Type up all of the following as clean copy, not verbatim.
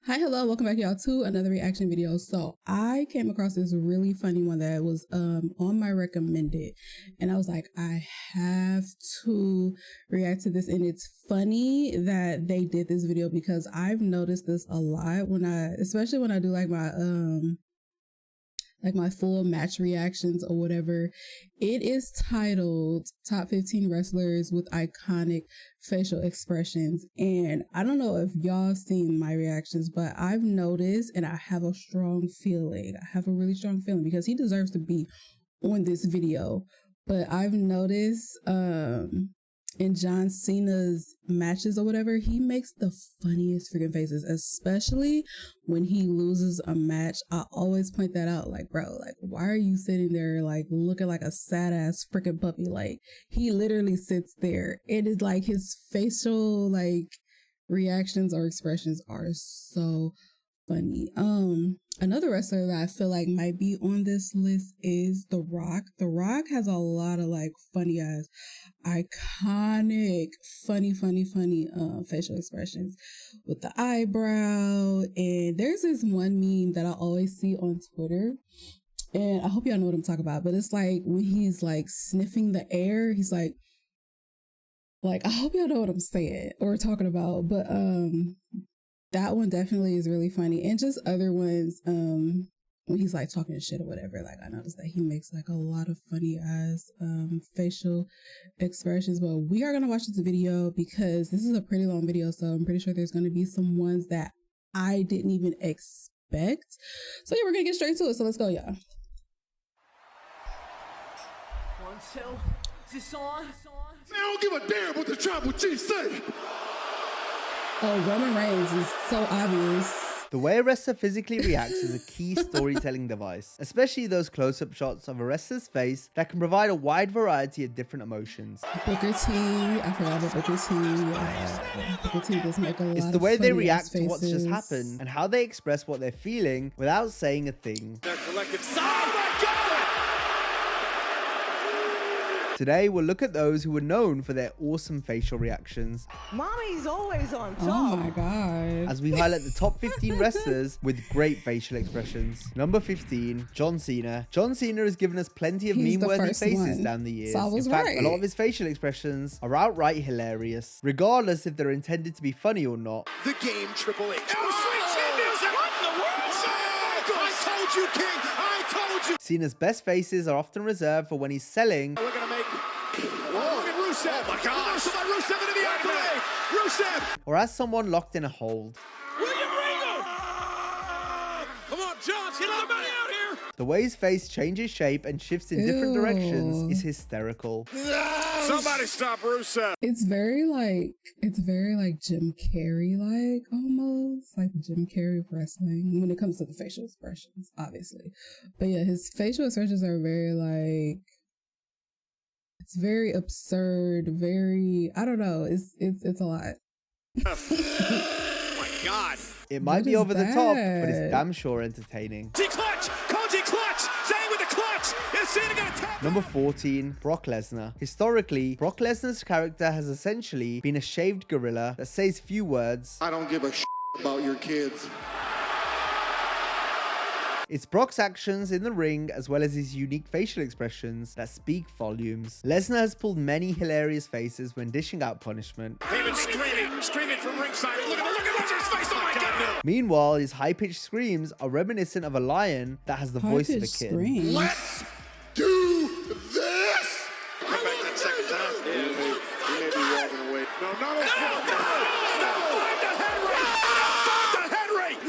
Hi, hello, welcome back y'all to another reaction video. So I came across this really funny one that was on my recommended, and I was like, I have to react to this. And it's funny that they did this video because I've noticed this a lot especially when I do like my full match reactions or whatever. It is titled Top 15 Wrestlers with Iconic Facial Expressions. And I don't know if y'all seen my reactions, but I've noticed, and I have a really strong feeling because he deserves to be on this video. But I've noticed in John Cena's matches or whatever, he makes the funniest freaking faces, especially when he loses a match. I always point that out, like, bro, like, why are you sitting there like looking like a sad ass freaking puppy? Like, he literally sits there. It is like his facial like reactions or expressions are so funny. Another wrestler that I feel like might be on this list is The Rock. The Rock has a lot of like funny ass, iconic, funny facial expressions with the eyebrow. And there's this one meme that I always see on Twitter, and I hope y'all know what I'm talking about, but it's like when he's like sniffing the air, he's like I hope y'all know what I'm saying or talking about. But that one definitely is really funny. And just other ones, when he's like talking shit or whatever, like I noticed that he makes like a lot of funny ass facial expressions. But we are gonna watch this video because this is a pretty long video, so I'm pretty sure there's gonna be some ones that I didn't even expect. So yeah, we're gonna get straight to it. So let's go, y'all. 1, 2, is this on? I don't give a damn what the tribal chief say. Oh, Roman Reigns is so obvious. The way a wrestler physically reacts is a key storytelling device, especially those close-up shots of a wrestler's face that can provide a wide variety of different emotions. Booker T, I forgot about Booker T. Booker T does make a lot of It's the way they react to faces. what's just happened and how they express what they're feeling without saying a thing. That collective side. Oh my God! Today, we'll look at those who were known for their awesome facial reactions. Mommy's always on top. Oh my God. As we highlight the top 15 wrestlers with great facial expressions. Number 15, John Cena. John Cena has given us plenty of meme-worthy faces down the years. So I was In fact, right. a lot of his facial expressions are outright hilarious, regardless if they're intended to be funny or not. The game, Triple H. Oh, sweet chin music. What in the world? I told you, King. I told you. Cena's best faces are often reserved for when he's selling. We're gonna make. Whoa! Look at Rusev. Oh my God! Reversal by Rusev into the accolade. Rusev. Or as someone locked in a hold. William Regal. Come on, John. Get the money out here. The way his face changes shape and shifts in different directions is hysterical. Somebody stop Rusev. It's very like Jim Carrey, like almost like the Jim Carrey of wrestling when it comes to the facial expressions, obviously. But yeah, his facial expressions are very like, it's very absurd, very, I don't know, it's a lot. Oh my God. It might be over the top, but it's damn sure entertaining. Clutch. Koji clutch. Zane with the clutch. Is Cena gonna tap? Number 14, Brock Lesnar. Historically, Brock Lesnar's character has essentially been a shaved gorilla that says few words. I don't give a about your kids. It's Brock's actions in the ring as well as his unique facial expressions that speak volumes. Lesnar has pulled many hilarious faces when dishing out punishment. Heyman screaming from ringside. Look at Lesnar's face. Oh my God, no. Meanwhile, his high-pitched screams are reminiscent of a lion that has the voice of a kid. Scream. Let's do this. Come back that second time. Yeah, he may be walking away. No. Find the head rate. Find the head rate.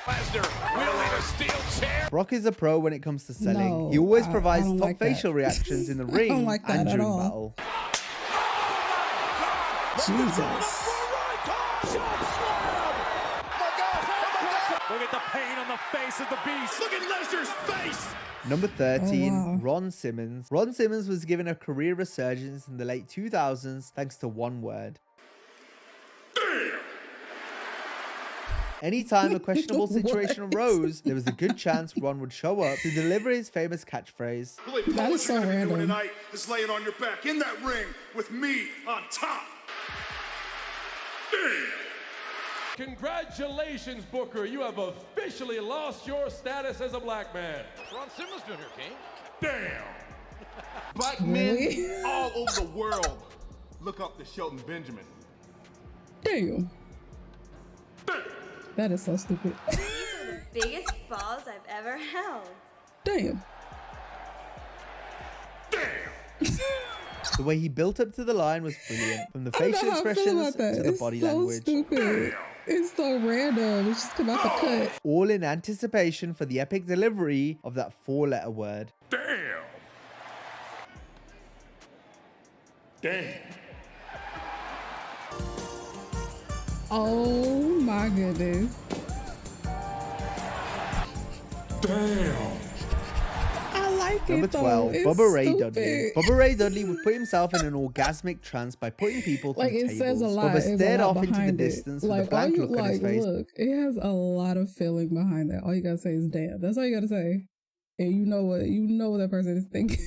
Lesnar wielding a steel chair. Brock is a pro when it comes to selling. No, He always I provides don't top like that. facial reactions in the ring don't like that and at during all. battle. Jesus. Look at the pain on the face of the beast. Look at Lesnar's face. Number 13, Oh, wow. Ron Simmons. Ron Simmons was given a career resurgence in the late 2000s thanks to one word. Anytime a questionable situation arose, there was a good chance Ron would show up to deliver his famous catchphrase. That is so random. Tonight is laying on your back in that ring with me on top. Congratulations, Booker. You have officially lost your status as a black man. Ron Simmons doing here, King. Damn. Black men all over the world look up to Shelton Benjamin. Damn. That is so stupid. These are the biggest balls I've ever held. Damn. The way he built up to the line was brilliant, from the I don't know facial how I feel expressions about that. to the It's body so language. Stupid. It's so random. It's just come out the cut. All in anticipation for the epic delivery of that 4-letter word. Damn. Damn. Oh my goodness. Damn. I like Number it though. 12, It's Bubba Ray stupid. Dudley. Bubba Ray Dudley would put himself in an orgasmic trance by putting people through Like it tables. says a lot. Bubba It's a stared lot off into the behind it. distance with a Like all blank you look on his like, face. look, it has a lot of feeling behind that. All you gotta say is damn. That's all you gotta say. And you know what that person is thinking.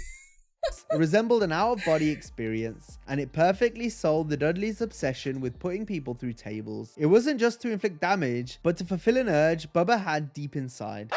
It resembled an out-of-body experience, and it perfectly sold the Dudleys' obsession with putting people through tables. It wasn't just to inflict damage, but to fulfill an urge Bubba had deep inside.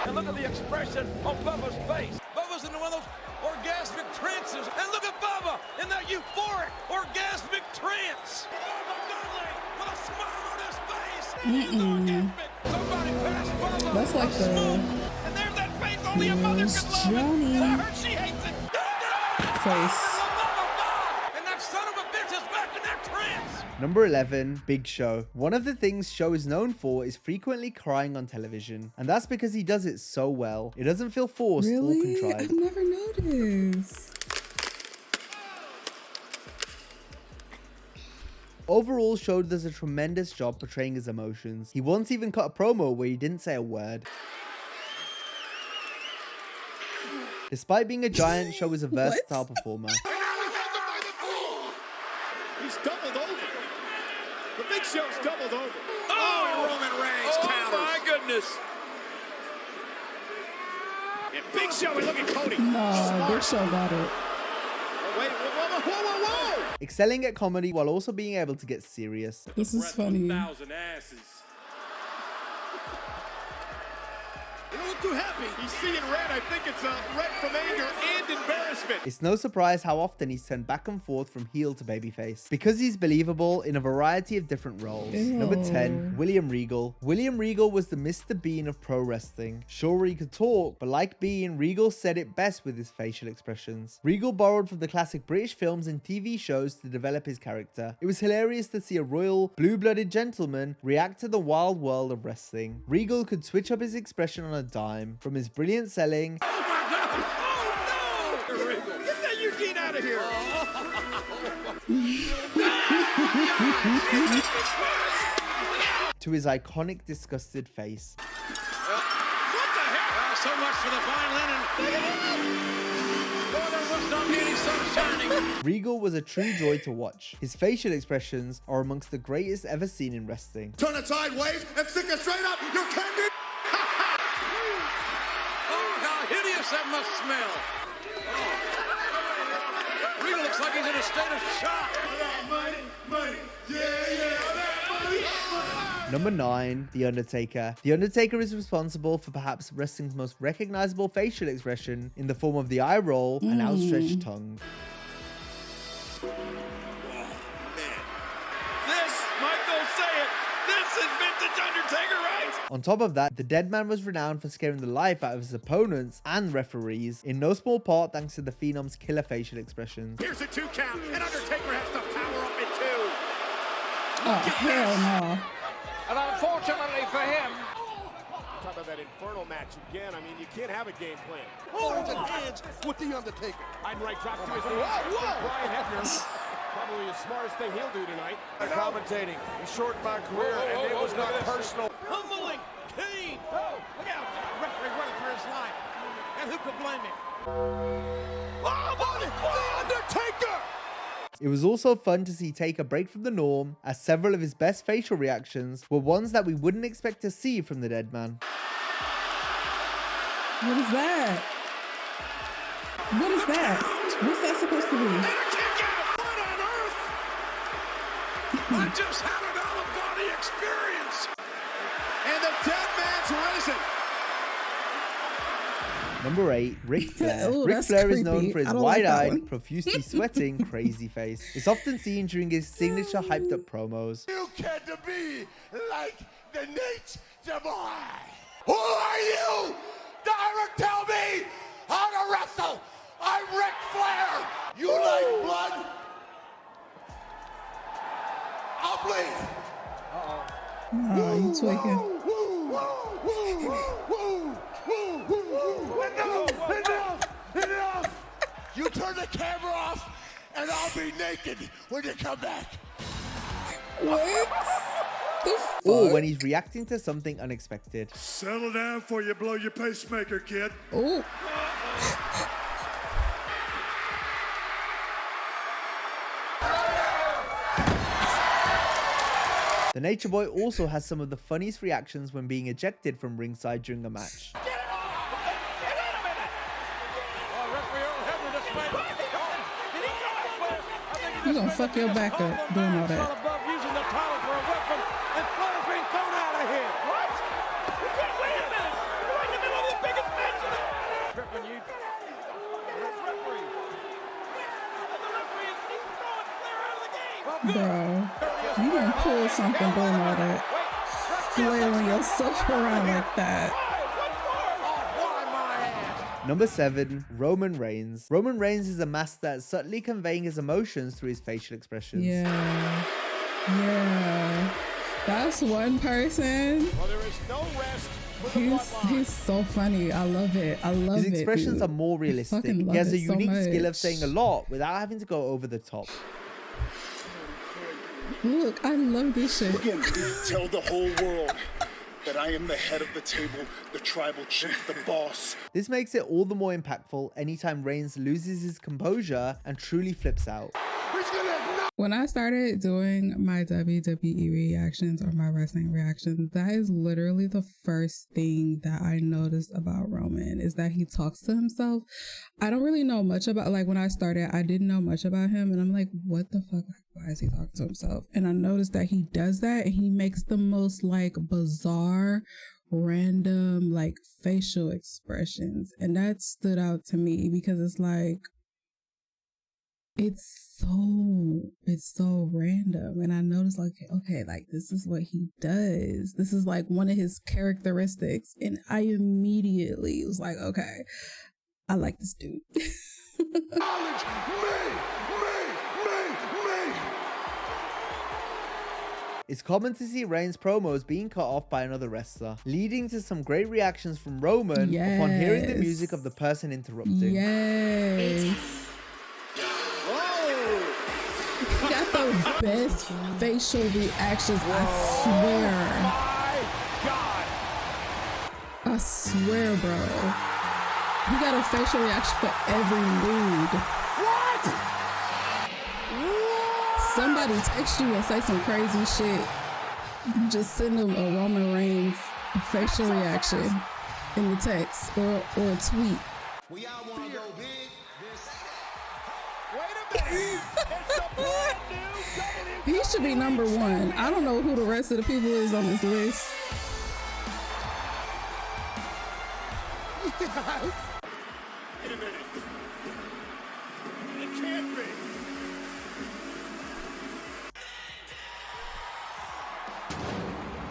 And look at the expression on Bubba's face. Bubba's in one of those orgasmic trances. And look at Bubba in that euphoric orgasmic trance. Bubba Dudley with a smile on his face. He's orgasmic. Somebody pass Bubba. That's like a the- smoke. And there's that face only a mother Yes, could love Johnny. it. I heard she hates it. Face. And that son of a bitch is back in that trance. Number 11, Big Show. One of the things Show is known for is frequently crying on television, and that's because he does it so well. It doesn't feel forced or Really? contrived. I've never noticed. Overall, Show does a tremendous job portraying his emotions. He once even cut a promo where he didn't say a word. Despite being a giant, Show is a versatile performer. He's doubled over. The Big Show's doubled over. Oh, and Roman Reigns counters. Oh my goodness. And Big Show, and look at Cody. No, Big Show got it. Oh, wait, whoa. Excelling at comedy while also being able to get serious. This is funny. 1,000 asses. You don't look too happy. He's seeing red. I think it's red from anger and embarrassment. It's no surprise how often he's turned back and forth from heel to babyface, because he's believable in a variety of different roles. Ew. Number 10, William Regal. William Regal was the Mr. Bean of pro wrestling. Sure, he could talk, but like Bean, Regal said it best with his facial expressions. Regal borrowed from the classic British films and TV shows to develop his character. It was hilarious to see a royal, blue-blooded gentleman react to the wild world of wrestling. Regal could switch up his expression on a dime, from his brilliant selling Oh, no! Get that Eugene out of here. to his iconic disgusted face. What the hell? So much for the fine linen. Boy, there must not be any sun shining. Regal was a true joy to watch. His facial expressions are amongst the greatest ever seen in wrestling. Turn it sideways and stick it straight up. You can't be. Oh, how hideous that must smell. Oh. Regal looks like he's in a state of shock. Money. Yeah. Number 9, The Undertaker. The Undertaker is responsible for perhaps wrestling's most recognizable facial expression in the form of the eye roll and outstretched tongue. This, Michael, say it. This is vintage Undertaker, right? On top of that, the dead man was renowned for scaring the life out of his opponents and referees, in no small part thanks to the Phenom's killer facial expressions. Here's a 2 count, and Undertaker has to power up in 2. Oh, hell no. And unfortunately for him, Talk about that infernal match again. I mean, you can't have a game plan. Holds and hands with the Undertaker. I'd right drop to his knees. Brian Hebner, probably the smartest thing he'll do tonight. commentating. He shortened my career, and it was not personal. Pummeling Kane. Oh, look out. Referee running for his life. And who could blame him? Oh, the Undertaker! It was also fun to see Taker break from the norm, as several of his best facial reactions were ones that we wouldn't expect to see from the dead man. What is that? What is that? What's that supposed to be? And a kick out! What on earth? I just had an out-of-body experience. And the dead man's risen. Number 8, Ric Flair. Ooh, Ric that's Flair is creepy. known for his I don't like that wide-eyed, one. profusely sweating, crazy face. It's often seen during his signature hyped-up promos. You can't be like the Nature Boy. Who are you? Direct, tell me how to wrestle. I'm Ric Flair. You like blood? I'll bleed. Oh, you tweaking. Enough! You turn the camera off, and I'll be naked when you come back. What? The fuck? Or when he's reacting to something unexpected. Settle down before you blow your pacemaker, kid. Oh. The Nature Boy also has some of the funniest reactions when being ejected from ringside during a match. You gonna fuck your back up doing all that. Above using the towel for a weapon, and Flair's being thrown out of here. What? You can't wait a minute. You're right in the middle of the biggest match of the... Tripping you. That's referee. And the referee is throwing Flair out of the game. Well, good. Bro, you gonna pull something doing all that. Flailing yourself around like that. Number 7, Roman Reigns. Roman Reigns is a master at subtly conveying his emotions through his facial expressions. Yeah. Yeah. That's one person. Well, there is no rest for the bloodline. He's so funny. I love it. I love it. His expressions dude. are more I realistic. fucking He love has a it so unique skill of much. saying a lot without having to go over the top. Look, I love this shit. Again, tell the whole world that I am the head of the table, the tribal chief, the boss. This makes it all the more impactful anytime Reigns loses his composure and truly flips out. When I started doing my WWE reactions or my wrestling reactions, that is literally the first thing that I noticed about Roman is that he talks to himself. I don't really know much about, like when I started, I didn't know much about him and I'm like, what the fuck? Why is he talking to himself? And I noticed that he does that and he makes the most like bizarre, random, like facial expressions. And that stood out to me because it's like, it's so random. And I noticed like, okay, like this is what he does. This is like one of his characteristics. And I immediately was like, okay, I like this dude. Knowledge, me. It's common to see Reigns' promos being cut off by another wrestler, leading to some great reactions from Roman upon hearing the music of the person interrupting. Yes. He got the best facial reactions, I swear. I swear, bro. He got a facial reaction for every mood. What? Somebody text you and say some crazy shit. You just send them a Roman Reigns facial reaction in the text or a tweet. We all want to go big. Wait a minute. It's a brand new He should be number 1. I don't know who the rest of the people is on this list. Wait a minute. It can't be.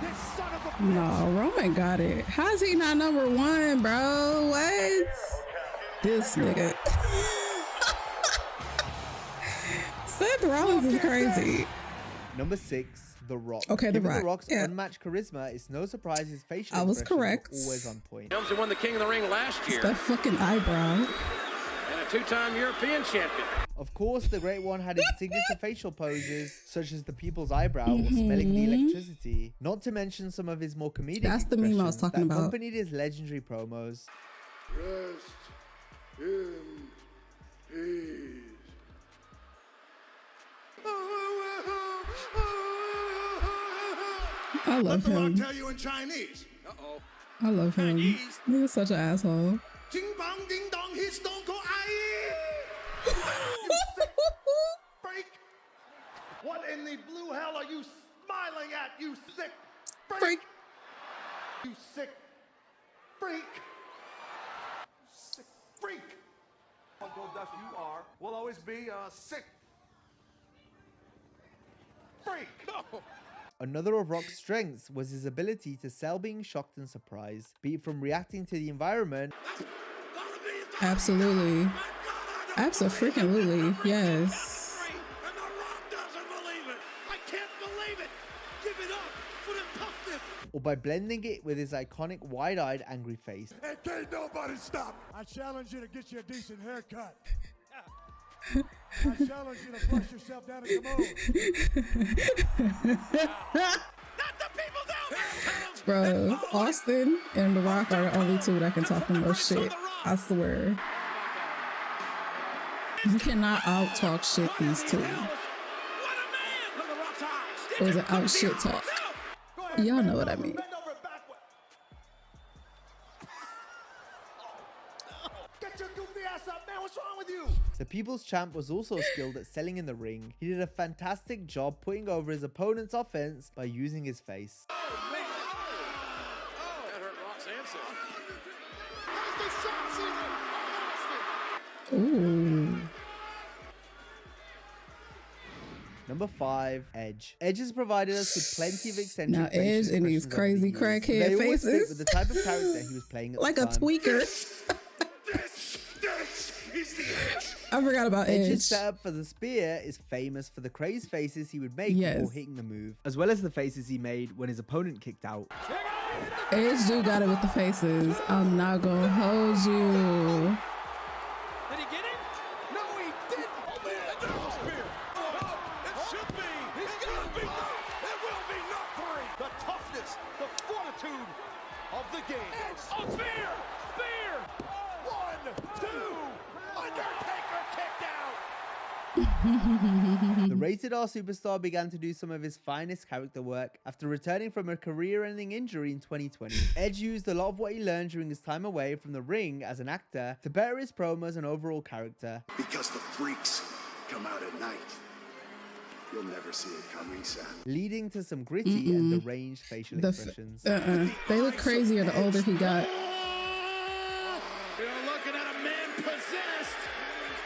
This son of a... No, Roman got it. How's he not number 1, bro? What? This nigga. Seth Rollins is crazy. Number 6, The Rock. Okay, The Given Rock. The Rock's Yeah. unmatched charisma, it's no surprise his facial I was expressions correct. are always on point. He won the King of the Ring last year That fucking eyebrow. and a two-time European champion. Of course, the Great One had his signature facial poses, such as the people's eyebrow or smelling the electricity. Not to mention some of his more comedic That's the meme I was expressions talking that about. accompanied his legendary promos. Rest in peace. I love Let the Rock him. tell you in Chinese. I love him. He's such an asshole. Ding bong ding dong, he's stone cold. You sick freak! What in the blue hell are you smiling at, you sick freak? You sick freak! Sick freak! Uncle Dust, you are, will always be a sick freak! No! Another of Rock's strengths was his ability to sell being shocked and surprised, be it from reacting to the environment. Absolutely. Absolutely. Yes. And The Rock doesn't believe it. I can't believe it. Give it up for the toughness. Or by blending it with his iconic wide-eyed angry face. And can't nobody stop! I challenge you to get you a decent haircut. I challenge you to flush yourself down a commode. Not the people down there. Bro, Austin and The Rock are the only two that can talk the most shit. I swear. You cannot out-talk shit these two. Or is it out-shit talk? Y'all know what I mean. Get your goofy ass up, man! What's wrong with you? The People's Champ was also skilled at selling in the ring. He did a fantastic job putting over his opponent's offense by using his face. That hurt Rock's ancestors. Ooh. Number 5, Edge. Edge has provided us with plenty of eccentric Now Edge and these crazy crackhead they always fit faces. with the type of character he was playing at Like the a time. tweaker. This is the edge! I forgot about Edge's Edge. setup for the spear is famous for the crazed faces he would make Yes. before hitting the move, as well as the faces he made when his opponent kicked out. Edge do got it with the faces. I'm not gonna hold you. Did he get him? No, he didn't. Oh, man, that was a spear. Oh, it should be. He's gonna be knocked. It will be knocked free. The toughness, the fortitude of the game. Oh, spear! Spear! 1, 2, Undertaker kicked out. The Rated R superstar began to do some of his finest character work after returning from a career-ending injury in 2020. Edge used a lot of what he learned during his time away from the ring as an actor to better his promos and overall character. Because the freaks come out at night. You'll never see it coming, Sam. Leading to some gritty and deranged facial expressions. They look crazier the older he got. You're looking at a man possessed.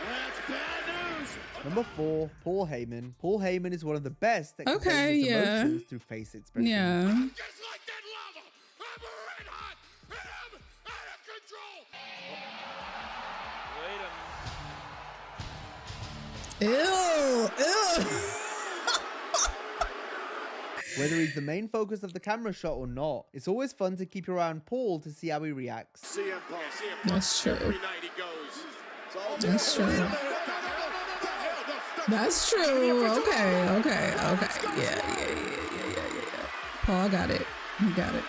That's bad news. Number 4, Paul Heyman. Paul Heyman is one of the best at Okay, conveying his yeah. emotions through face expressions. Yeah. Just like that lava! I'm red hot and I'm out of control! Wait a minute. Ew. Whether he's the main focus of the camera shot or not, it's always fun to keep your eye on Paul to see how he reacts. CM Punk. That's true. Every night he goes. That's true. That's true. Okay. Yeah. Paul got it. He got it.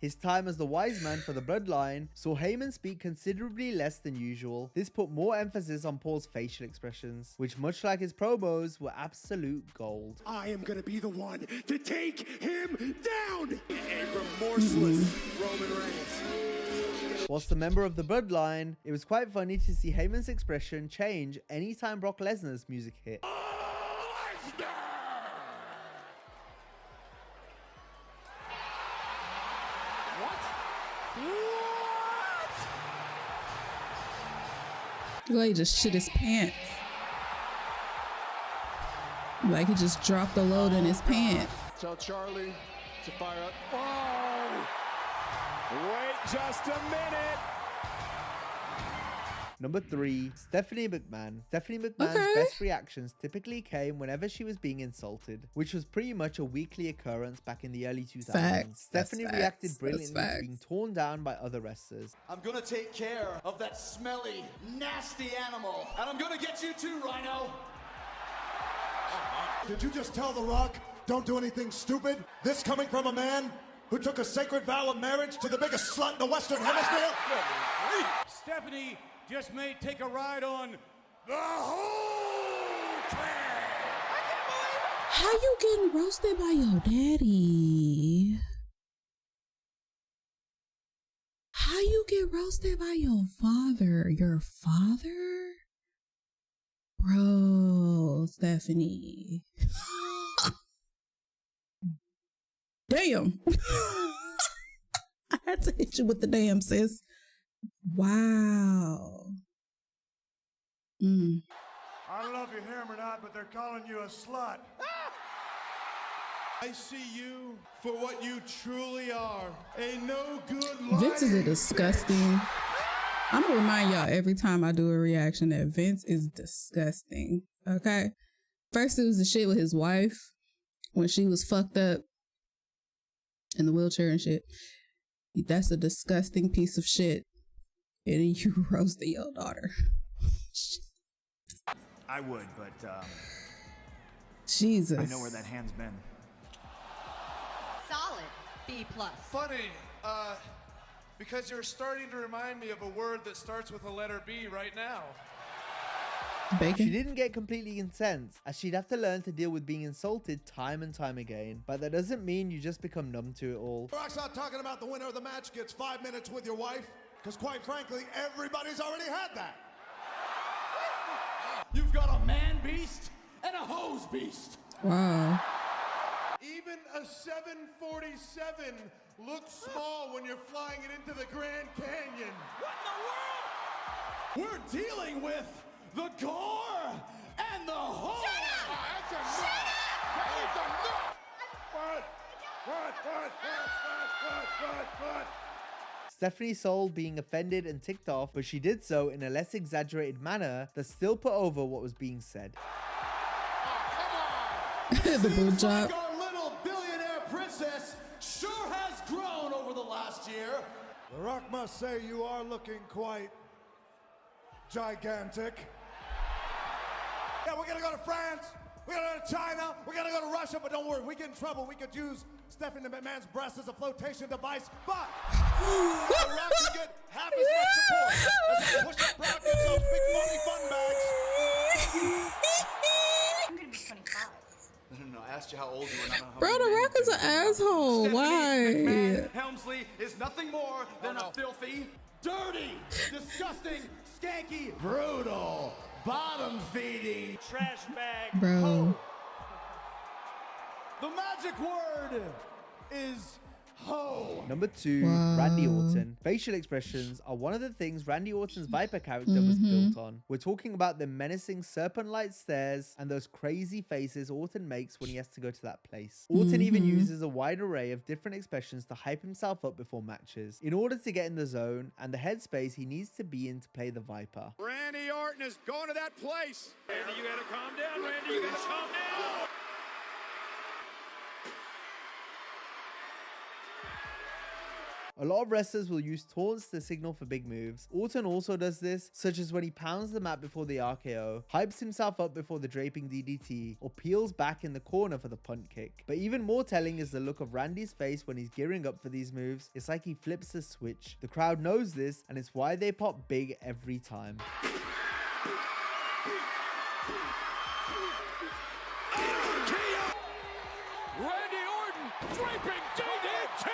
His time as the wise man for the bloodline saw Heyman speak considerably less than usual. This put more emphasis on Paul's facial expressions, which much like his promos were absolute gold. I am gonna be the one to take him down. A remorseless Roman Reigns. Whilst a member of the bloodline, it was quite funny to see Heyman's expression change anytime Brock Lesnar's music hit. Like he just shit his pants. Like he just dropped the load in his pants. Tell Charlie to fire up. Wait just a minute. Number 3, Stephanie McMahon. Stephanie McMahon's Okay. best reactions typically came whenever she was being insulted, which was pretty much a weekly occurrence back in the early 2000s. Facts. Stephanie That's reacted facts. brilliantly That's to being torn down by other wrestlers. I'm gonna take care of that smelly, nasty animal. And I'm gonna get you too, Rhino. Did you just tell The Rock, don't do anything stupid? This coming from a man who took a sacred vow of marriage to the biggest slut in the Western Hemisphere? Stephanie just may take a ride on the whole train. How you getting roasted by your daddy? How How you get roasted by your father? Your father? Bro, Stephanie. Damn. I had to hit you with the damn, sis. Wow. I don't know if you hear him or not, but they're calling you a slut. I see you for what you truly are. A no good Vince is a disgusting. I'm gonna remind y'all every time I do a reaction that Vince is disgusting. Okay. First it was the shit with his wife when she was fucked up in the wheelchair and shit. That's a disgusting piece of shit. And then you roasted your daughter. I would, but Jesus. I know where that hand's been. Solid B+. Funny, because you're starting to remind me of a word that starts with a letter B right now. Bacon. She didn't get completely incensed, as she'd have to learn to deal with being insulted time and time again. But that doesn't mean you just become numb to it all. Rock's not talking about the winner of the match gets 5 minutes with your wife, because quite frankly, everybody's already had that. You've got a man beast and a hose beast. Wow. Even a 747 looks small when you're flying it into the Grand Canyon. What in the world? We're dealing with the gore and the horror. Shut up! That's enough! What? Stephanie sold being offended and ticked off, but she did so in a less exaggerated manner that still put over what was being said. The boob job. Like our little billionaire princess sure has grown over the last year. The Rock must say you are looking quite gigantic. Yeah, we're gonna go to France, we're gonna go to China, we're gonna go to Russia, but don't worry, we get in trouble. We could use Stephanie McMahon's breast as a flotation device, but The Rock can get half as much support as he push-up Brock gets those big money fun bags. I'm gonna be 25. No, I asked you how old you were, not how Bro, The Rock is an asshole. Why? McMahon Helmsley is nothing more than a filthy, dirty, disgusting, skanky, brutal, bottom-feeding trash bag. Bro. The magic word is ho. Number 2, Wow. Randy Orton. Facial expressions are one of the things Randy Orton's Viper character was built on. We're talking about the menacing serpent-like stares and those crazy faces Orton makes when he has to go to that place. Orton even uses a wide array of different expressions to hype himself up before matches, in order to get in the zone and the headspace he needs to be in to play the Viper. Randy Orton is going to that place. Randy, you gotta calm down, Randy, you gotta calm down. A lot of wrestlers will use taunts to signal for big moves. Orton also does this, such as when he pounds the mat before the RKO, hypes himself up before the draping DDT, or peels back in the corner for the punt kick. But even more telling is the look of Randy's face when he's gearing up for these moves. It's like he flips a switch. The crowd knows this, and it's why they pop big every time. Randy Orton draping DDT.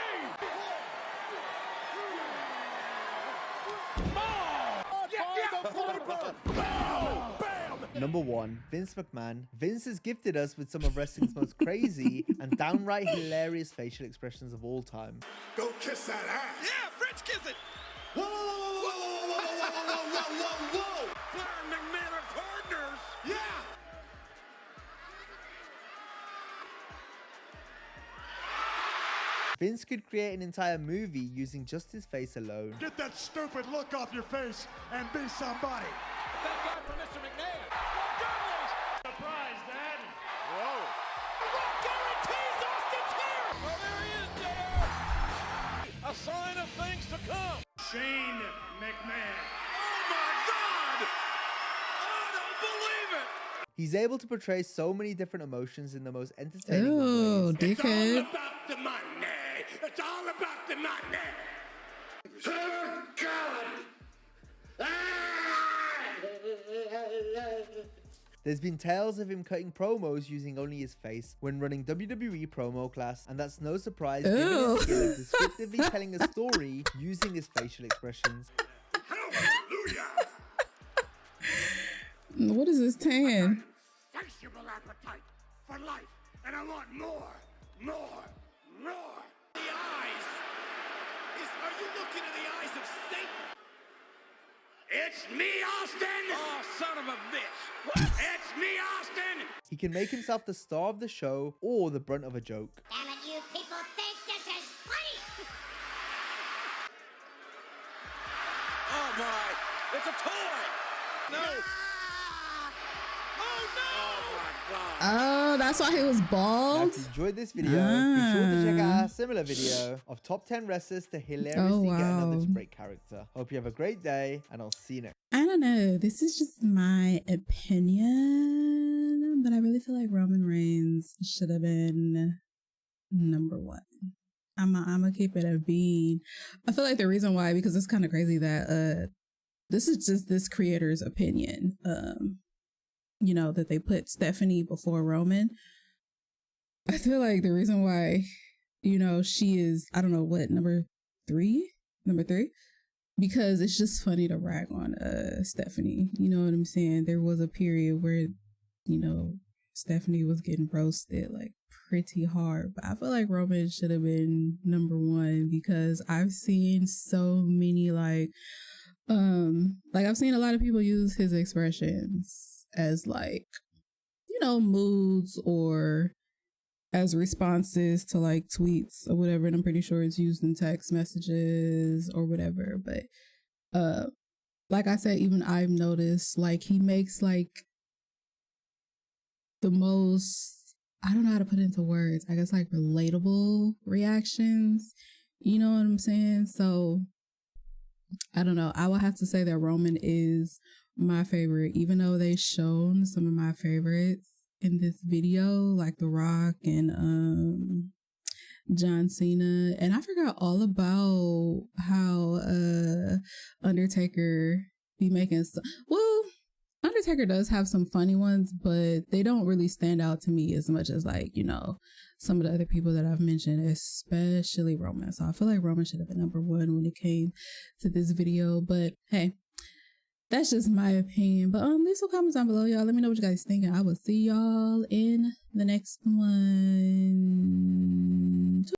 Number 1, Vince McMahon. Vince has gifted us with some of wrestling's most crazy and downright hilarious facial expressions of all time. Go kiss that ass. Yeah, French kiss it. Whoa, whoa, whoa, whoa, whoa, whoa, whoa, whoa, whoa, whoa. Flair and McMahon are partners. Yeah. Vince could create an entire movie using just his face alone. Get that stupid look off your face and be somebody. Thank God for Mr. McMahon. Surprise, Dad. Whoa. Rock guarantees Austin's here. Oh, there he is, JR. A sign of things to come. Shane McMahon. Oh, my God. I don't believe it. He's able to portray so many different emotions in the most entertaining of Ew, ways. dickhead. About the money. It's all about the money. Oh, God. There's been tales of him cutting promos using only his face when running WWE promo class, and that's no surprise given his skill of descriptively telling a story using his facial expressions. Hallelujah! What is this tan? Insatiable appetite for life, and I want more. The eyes. Are you looking in the eyes of Satan? It's me, Austin! Oh, son of a bitch. It's me, Austin! He can make himself the star of the show or the brunt of a joke. Damn it, you people think this is funny! Oh my, it's a toy. No. Oh no. Oh, that's why he was Now, bald. if you enjoyed this video, be sure to check out our similar video of top 10 wrestlers to hilariously get another great character. Hope you have a great day, and I'll see you next. I don't know. This is just my opinion, but I really feel like Roman Reigns should have been number one. I'm gonna keep it a bean. I feel like the reason why, because it's kind of crazy that this is just this creator's opinion. You know, that they put Stephanie before Roman. I feel like the reason why, you know, she is, I don't know what, number three, because it's just funny to rag on Stephanie. You know what I'm saying? There was a period where, you know, Stephanie was getting roasted like pretty hard, but I feel like Roman should have been number one, because I've seen so many like I've seen a lot of people use his expressions as like, you know, moods or as responses to like tweets or whatever, and I'm pretty sure it's used in text messages or whatever. But like I said, even I've noticed like he makes like the most, I don't know how to put it into words, I guess like relatable reactions, you know what I'm saying? So I don't know, I would have to say that Roman is my favorite, even though they shown some of my favorites in this video, like The Rock and John Cena. And I forgot all about how Undertaker be making well, Undertaker does have some funny ones, but they don't really stand out to me as much as like, you know, some of the other people that I've mentioned, especially Roman. So I feel like Roman should have been number one when it came to this video, but hey, that's just my opinion. But leave some comments down below, y'all. Let me know what you guys think, and I will see y'all in the next one.